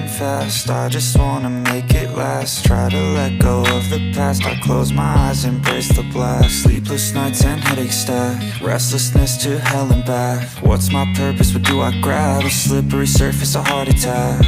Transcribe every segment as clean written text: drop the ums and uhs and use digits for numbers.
moving fast, I just wanna make it last. Try to let go of the past, I close my eyes, embrace the blast. Sleepless nights and headaches stack, restlessness to hell and back. What's my purpose, what do I grab? A slippery surface, a heart attack.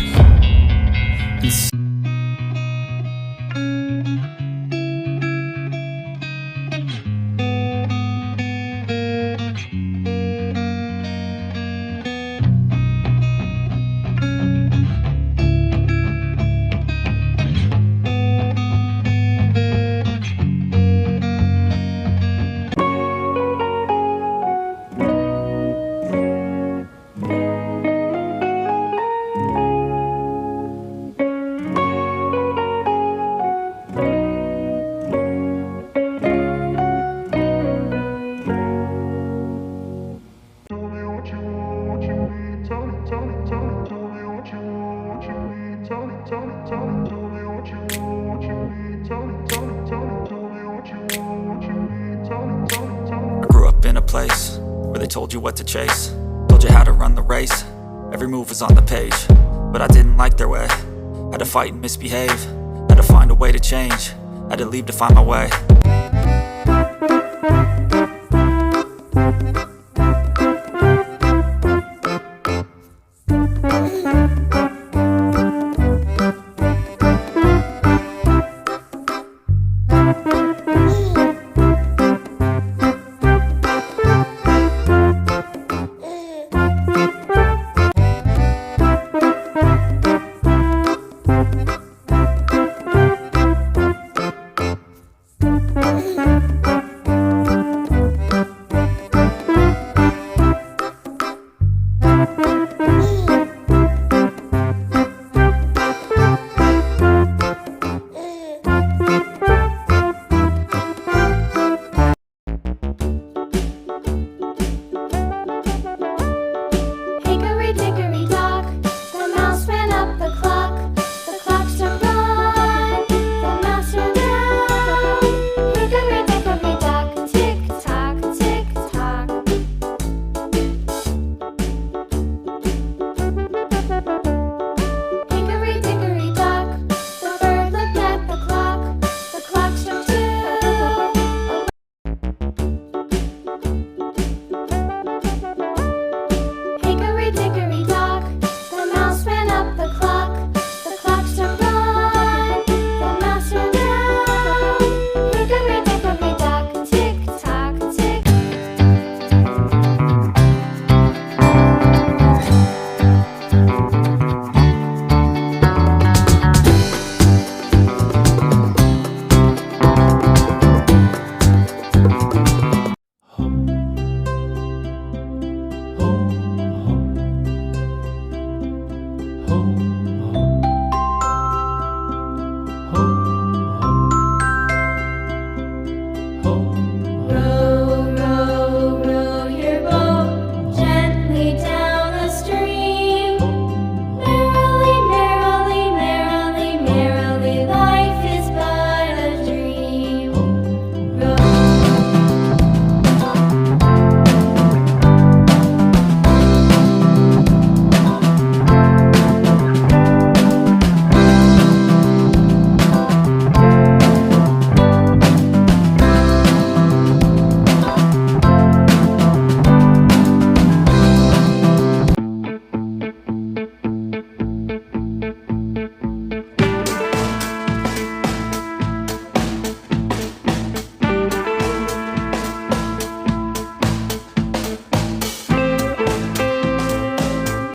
I grew up in a place where they told you what to chase, told you how to run the race. Every move was on the page, but I didn't like their way. Had to fight and misbehave, had to find a way to change, had to leave to find my way.